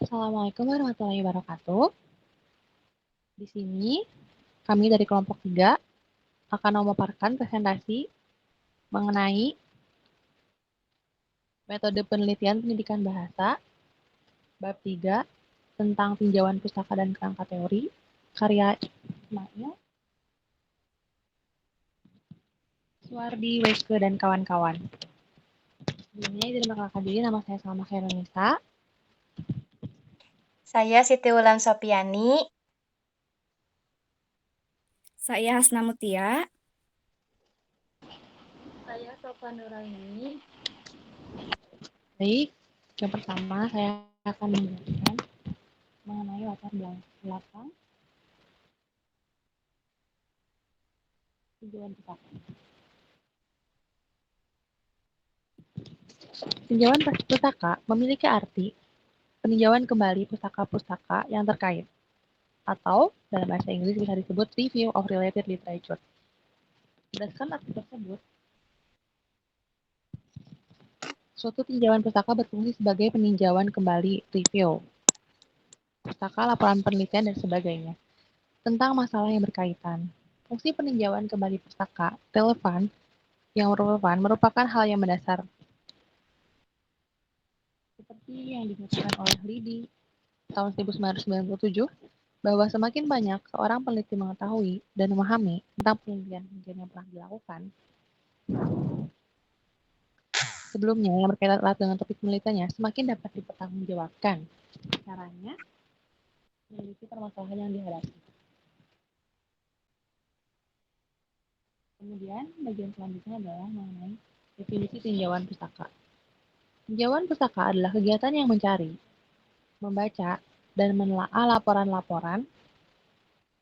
Assalamualaikum warahmatullahi wabarakatuh. Di sini kami dari kelompok 3 akan memaparkan presentasi mengenai metode penelitian pendidikan bahasa bab 3 tentang tinjauan pustaka dan kerangka teori karya Ismail, Suwardi, Weke, dan kawan-kawan. Sebelumnya izin memperkenalkan diri, nama saya Salma Khairunisa. Saya Siti Wulan Sopiani. Saya Hasna Mutia. Saya Sofa Nuraini. Baik, yang pertama saya akan menjelaskan mengenai latar belakang tinjauan pustaka. Tinjauan pustaka memiliki arti peninjauan kembali pustaka-pustaka yang terkait, atau dalam bahasa Inggris bisa disebut review of related literature. Berdasarkan arti tersebut, suatu tinjauan pustaka berfungsi sebagai peninjauan kembali review pustaka, laporan penelitian, dan sebagainya tentang masalah yang berkaitan. Fungsi peninjauan kembali pustaka yang relevan merupakan hal yang mendasar, seperti yang dinyatakan oleh Liddy tahun 1997, bahwa semakin banyak seorang peneliti mengetahui dan memahami tentang penelitian yang pernah dilakukan sebelumnya yang berkaitan erat dengan topik penelitiannya, semakin dapat dipertanggungjawabkan caranya meneliti permasalahan yang dihadapi. Kemudian, bagian selanjutnya adalah mengenai definisi tinjauan pustaka. Tinjauan pustaka adalah kegiatan yang mencari, membaca, dan menelaah laporan-laporan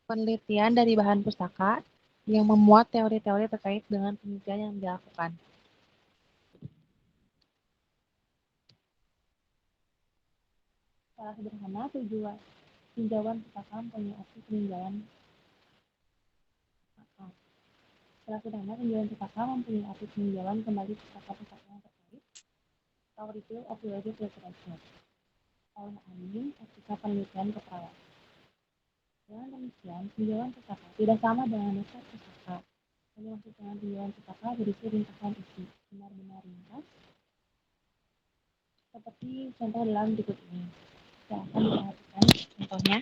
penelitian dari bahan pustaka yang memuat teori-teori terkait dengan penelitian yang dilakukan. Secara sederhana, tujuan tinjauan pustaka mempunyai arti peninjauan kembali pustaka-pustaka yang terkait atau review of related literature oleh ahli etika penelitian keperawatan. Dengan demikian, tinjauan pustaka tidak sama dengan dasar pustaka. Yang dimaksud dengan tinjauan pustaka berisi ringkasan isi, benar-benar ringkas, seperti contoh dalam berikut ini. Saya akan diperhatikan contohnya.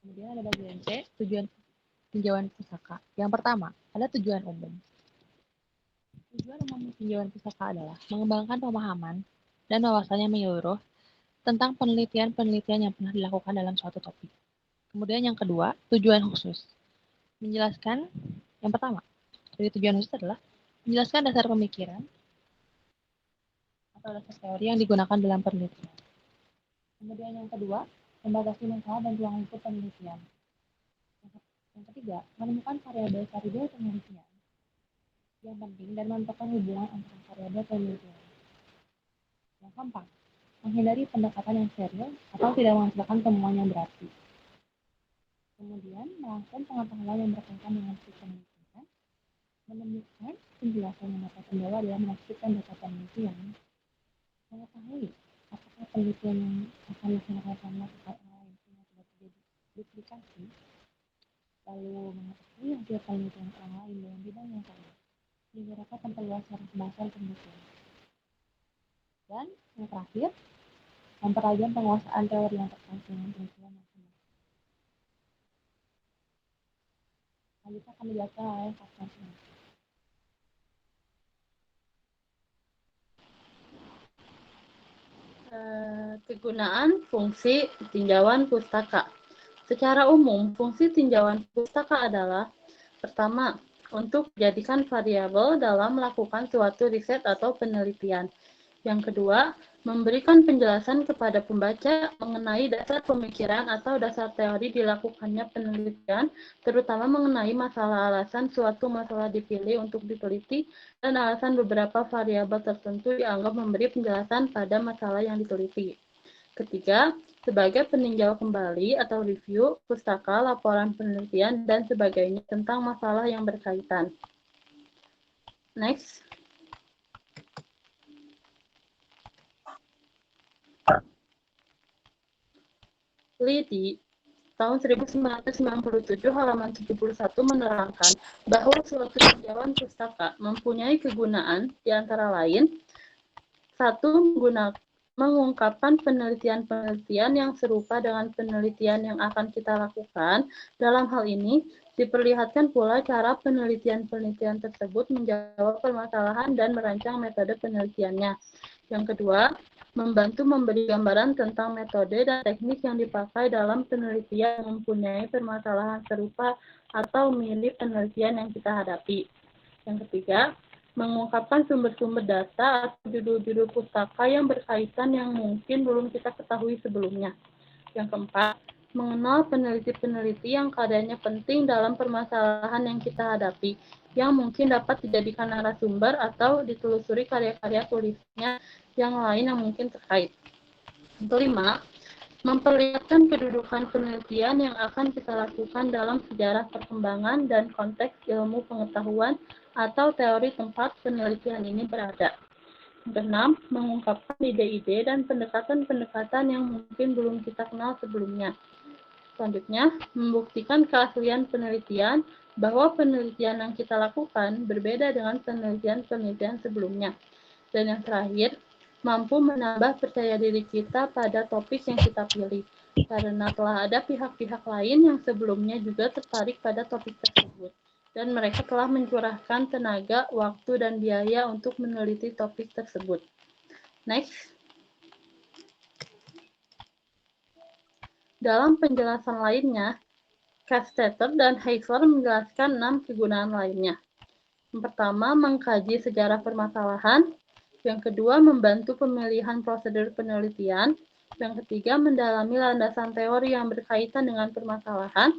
Kemudian ada bagian C, tujuan tinjauan pustaka. Yang pertama, ada tujuan umum. Tujuan umum tinjauan pustaka adalah mengembangkan pemahaman dan wawasan yang menyeluruh tentang penelitian-penelitian yang pernah dilakukan dalam suatu topik. Kemudian yang kedua, tujuan khusus. Menjelaskan, yang pertama, dari tujuan khusus adalah menjelaskan dasar pemikiran atau dasar teori yang digunakan dalam penelitian. Kemudian yang kedua, membatasi masalah dan ruang lingkup penelitian. Yang ketiga, menemukan variabel-variabel penelitian yang penting dan menentukan hubungan antara variabel penelitian. Yang keempat, menghindari pendekatan yang steril atau tidak menghasilkan temuan yang berarti. Kemudian, merangkum pengetahuan yang berkaitan dengan penelitian, menemukan penjelasan yang dapat membawa dalam menafsirkan data penelitian, mengetahui apakah penelitian yang akan dilaksanakan sama dengan orang lain sehingga tidak terjadi duplikasi, lalu mengetahui hasil penelitian orang lain dalam bidang yang sama, sehingga dapat memperluas bahasan penelitian. Dan yang terakhir, mempertajam penguasaan teori yang terkait dengan penelitian yang sama. Selanjutnya akan dijelaskan oleh Kapten. Kegunaan fungsi tinjauan pustaka. Secara umum, fungsi tinjauan pustaka adalah pertama, untuk dijadikan variabel dalam melakukan suatu riset atau penelitian. Yang kedua, memberikan penjelasan kepada pembaca mengenai dasar pemikiran atau dasar teori dilakukannya penelitian, terutama mengenai masalah alasan suatu masalah dipilih untuk diteliti dan alasan beberapa variabel tertentu dianggap memberi penjelasan pada masalah yang diteliti. Ketiga, sebagai peninjau kembali atau review pustaka, laporan penelitian, dan sebagainya tentang masalah yang berkaitan. Next. Lee tahun 1997 halaman 71 menerangkan bahwa suatu tinjauan pustaka mempunyai kegunaan di antara lain satu, mengungkapkan penelitian-penelitian yang serupa dengan penelitian yang akan kita lakukan. Dalam hal ini, diperlihatkan pula cara penelitian-penelitian tersebut menjawab permasalahan dan merancang metode penelitiannya. Yang kedua, membantu memberi gambaran tentang metode dan teknik yang dipakai dalam penelitian yang mempunyai permasalahan serupa atau mirip penelitian yang kita hadapi. Yang ketiga, mengungkapkan sumber-sumber data atau judul-judul pustaka yang berkaitan yang mungkin belum kita ketahui sebelumnya. Yang keempat, mengenal peneliti-peneliti yang keadaannya penting dalam permasalahan yang kita hadapi, yang mungkin dapat dijadikan narasumber atau ditelusuri karya-karya tulisnya yang lain yang mungkin terkait. Yang kelima, memperlihatkan kedudukan penelitian yang akan kita lakukan dalam sejarah perkembangan dan konteks ilmu pengetahuan atau teori tempat penelitian ini berada. Yang keenam, mengungkapkan ide-ide dan pendekatan-pendekatan yang mungkin belum kita kenal sebelumnya. Selanjutnya, membuktikan keaslian penelitian bahwa penelitian yang kita lakukan berbeda dengan penelitian-penelitian sebelumnya. Dan yang terakhir, mampu menambah percaya diri kita pada topik yang kita pilih, karena telah ada pihak-pihak lain yang sebelumnya juga tertarik pada topik tersebut, dan mereka telah mencurahkan tenaga, waktu, dan biaya untuk meneliti topik tersebut. Next. Dalam penjelasan lainnya, Castetter dan Heisler menjelaskan 6 kegunaan lainnya. Yang pertama, mengkaji sejarah permasalahan. Yang kedua, membantu pemilihan prosedur penelitian. Yang ketiga, mendalami landasan teori yang berkaitan dengan permasalahan.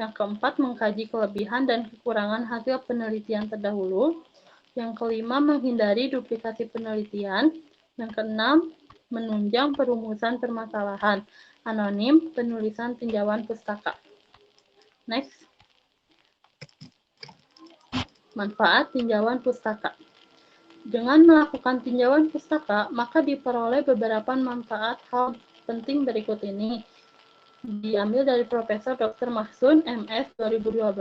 Yang keempat, mengkaji kelebihan dan kekurangan hasil penelitian terdahulu. Yang kelima, menghindari duplikasi penelitian. Yang keenam, menunjang perumusan permasalahan. Anonim, penulisan tinjauan pustaka. Next. Manfaat tinjauan pustaka. Dengan melakukan tinjauan pustaka, maka diperoleh beberapa manfaat hal penting berikut ini. Diambil dari Profesor Dr. Mahsun, MS 2012.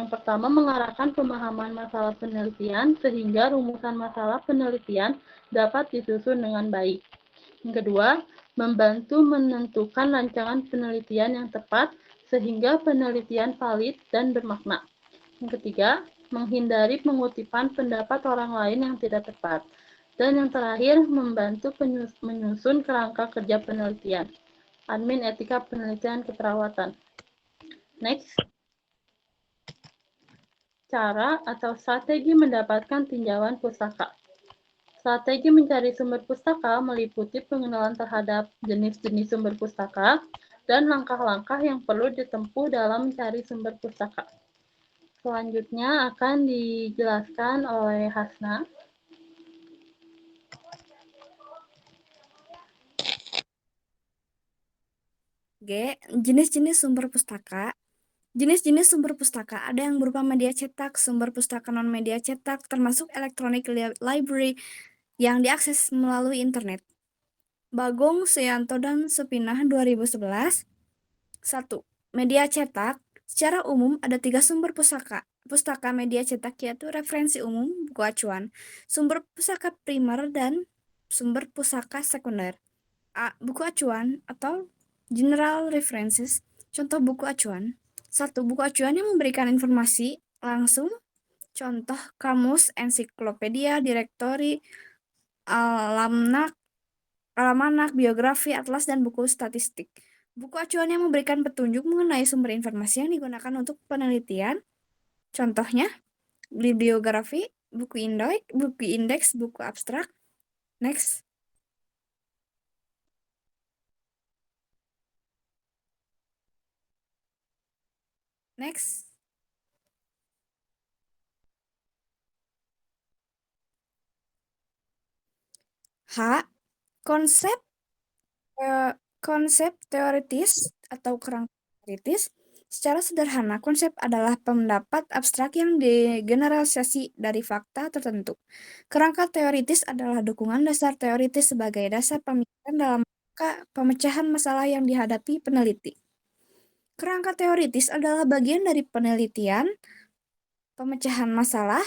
Yang pertama, mengarahkan pemahaman masalah penelitian sehingga rumusan masalah penelitian dapat disusun dengan baik. Yang kedua, membantu menentukan rancangan penelitian yang tepat sehingga penelitian valid dan bermakna. Yang ketiga, menghindari pengutipan pendapat orang lain yang tidak tepat. Dan yang terakhir, membantu menyusun kerangka kerja penelitian. Admin etika penelitian keperawatan. Next. Cara atau strategi mendapatkan tinjauan pustaka. Strategi mencari sumber pustaka meliputi pengenalan terhadap jenis-jenis sumber pustaka dan langkah-langkah yang perlu ditempuh dalam mencari sumber pustaka. Selanjutnya akan dijelaskan oleh Hasna. G. Jenis-jenis sumber pustaka. Jenis-jenis sumber pustaka ada yang berupa media cetak, sumber pustaka non-media cetak, termasuk electronic library yang diakses melalui internet. Bagong, Suyanto, dan Supinah 2011. 1. Media cetak. Secara umum ada 3 sumber pustaka. Pustaka media cetak yaitu referensi umum, buku acuan, sumber pustaka primer, dan sumber pustaka sekunder. A. Buku acuan atau general references. Contoh buku acuan. 1. Buku acuan yang memberikan informasi langsung. Contoh kamus, ensiklopedia, direktori, almanak, biografi, atlas, dan buku statistik. Buku acuan yang memberikan petunjuk mengenai sumber informasi yang digunakan untuk penelitian. Contohnya, bibliografi, buku indeks, buku abstrak. Next. Next. H. Konsep Konsep teoritis atau kerangka teoritis. Secara sederhana, konsep adalah pendapat abstrak yang digeneralisasi dari fakta tertentu. Kerangka teoritis adalah dukungan dasar teoritis sebagai dasar pemikiran dalam pemecahan masalah yang dihadapi peneliti. Kerangka teoritis adalah bagian dari penelitian, pemecahan masalah,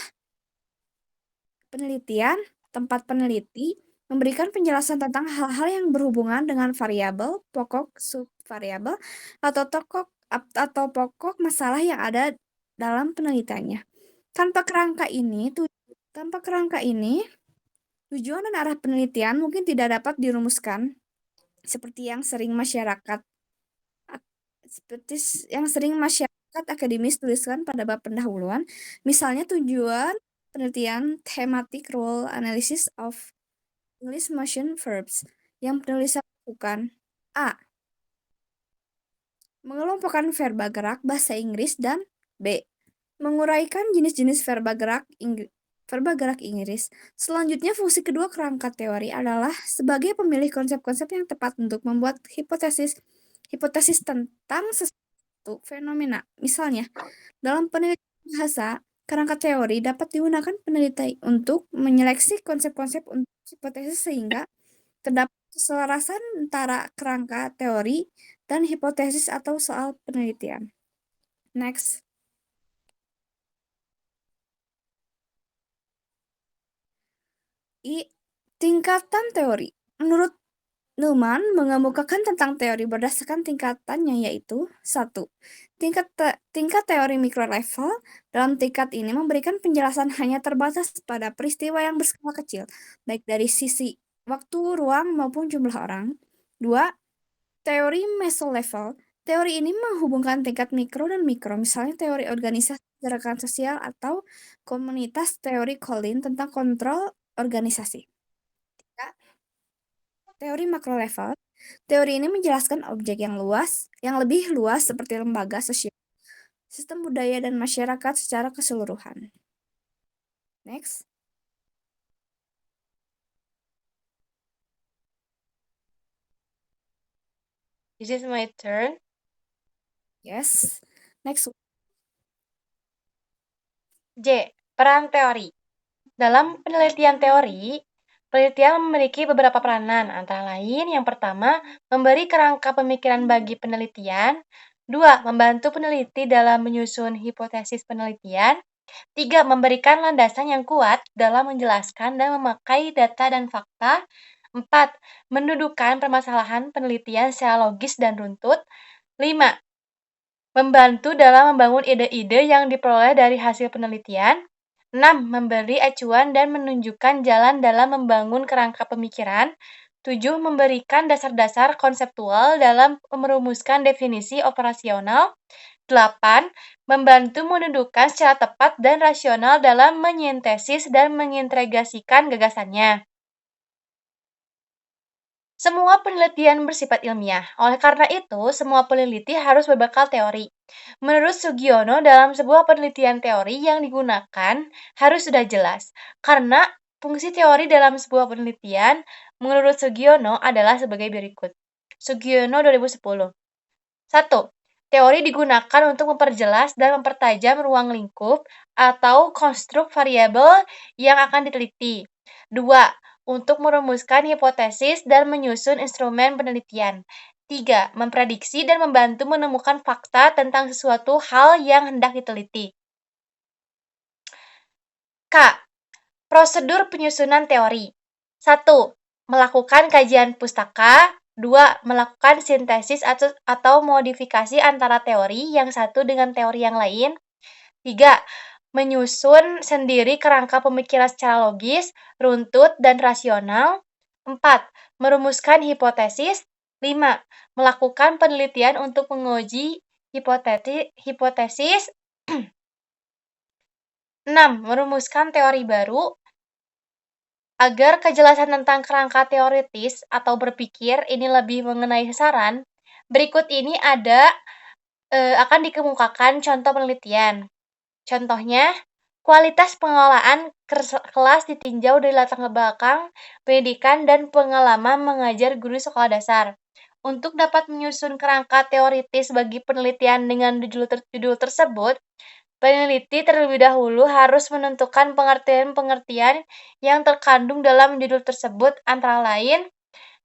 penelitian, tempat peneliti memberikan penjelasan tentang hal-hal yang berhubungan dengan variabel, pokok, subvariabel, atau pokok masalah yang ada dalam penelitiannya. Tanpa kerangka ini, tujuan dan arah penelitian mungkin tidak dapat dirumuskan seperti yang sering masyarakat akademis tuliskan pada bab pendahuluan. Misalnya tujuan penelitian thematic role analysis of English motion verbs yang penulis lakukan. A. Mengelompokkan verba gerak bahasa Inggris, dan B. Menguraikan jenis-jenis verba gerak Inggris. Selanjutnya, fungsi kedua kerangka teori adalah sebagai pemilih konsep-konsep yang tepat untuk membuat hipotesis tentang sesuatu fenomena. Misalnya, dalam penelitian bahasa, kerangka teori dapat digunakan peneliti untuk menyeleksi konsep-konsep untuk hipotesis sehingga terdapat keselarasan antara kerangka teori dan hipotesis atau soal penelitian. Next. Tingkatan teori. Menurut Neumann mengemukakan tentang teori berdasarkan tingkatannya, yaitu 1. Tingkat teori mikro level. Dalam tingkat ini memberikan penjelasan hanya terbatas pada peristiwa yang berskala kecil, baik dari sisi waktu, ruang, maupun jumlah orang. 2. Teori meso level. Teori ini menghubungkan tingkat mikro dan mikro, misalnya teori organisasi, gerakan sosial, atau komunitas teori Collin tentang kontrol organisasi. Teori makro level. Teori ini menjelaskan objek yang lebih luas seperti lembaga sosial, sistem budaya, dan masyarakat secara keseluruhan. Next. This is my turn. Yes. Next. J. Peran teori. Dalam penelitian teori, penelitian memiliki beberapa peranan, antara lain yang pertama, memberi kerangka pemikiran bagi penelitian. 2. Membantu peneliti dalam menyusun hipotesis penelitian. 3. Memberikan landasan yang kuat dalam menjelaskan dan memakai data dan fakta. 4. Mendudukan permasalahan penelitian secara logis dan runtut. 5. Membantu dalam membangun ide-ide yang diperoleh dari hasil penelitian. 6. Memberi acuan dan menunjukkan jalan dalam membangun kerangka pemikiran. 7. Memberikan dasar-dasar konseptual dalam merumuskan definisi operasional. 8. Membantu mendudukan secara tepat dan rasional dalam menyintesis dan mengintegrasikan gagasannya. Semua penelitian bersifat ilmiah. Oleh karena itu, semua peneliti harus berbekal teori. Menurut Sugiono, dalam sebuah penelitian teori yang digunakan harus sudah jelas. Karena fungsi teori dalam sebuah penelitian, menurut Sugiono adalah sebagai berikut. Sugiono 2010. 1. Teori digunakan untuk memperjelas dan mempertajam ruang lingkup atau konstruk variabel yang akan diteliti. 2. Untuk merumuskan hipotesis dan menyusun instrumen penelitian. 3. Memprediksi dan membantu menemukan fakta tentang sesuatu hal yang hendak diteliti. K. Prosedur penyusunan teori. 1. Melakukan kajian pustaka. 2. Melakukan sintesis atau modifikasi antara teori yang satu dengan teori yang lain. 3. Menyusun sendiri kerangka pemikiran secara logis, runtut, dan rasional. 4. Merumuskan hipotesis. 5. Melakukan penelitian untuk menguji hipotesis. 6. Merumuskan teori baru. Agar kejelasan tentang kerangka teoritis atau berpikir ini lebih mengenai sasaran, berikut ini akan dikemukakan contoh penelitian. Contohnya, kualitas pengelolaan kelas ditinjau dari latar belakang pendidikan dan pengalaman mengajar guru sekolah dasar. Untuk dapat menyusun kerangka teoritis bagi penelitian dengan judul tersebut, peneliti terlebih dahulu harus menentukan pengertian-pengertian yang terkandung dalam judul tersebut, antara lain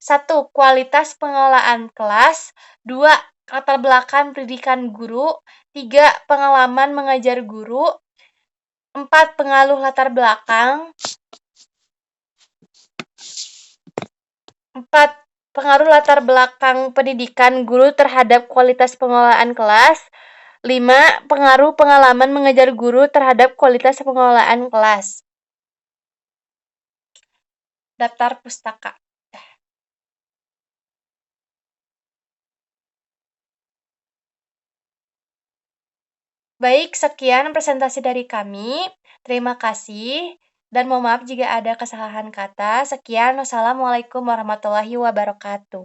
1. Kualitas pengelolaan kelas. 2. Latar belakang pendidikan guru. 3. Pengalaman mengajar guru. 4. Pengaruh latar belakang. 4. Pengaruh latar belakang pendidikan guru terhadap kualitas pengelolaan kelas. 5. Pengaruh pengalaman mengajar guru terhadap kualitas pengelolaan kelas. Daftar pustaka. Baik, sekian presentasi dari kami. Terima kasih dan mohon maaf jika ada kesalahan kata. Sekian, wassalamualaikum warahmatullahi wabarakatuh.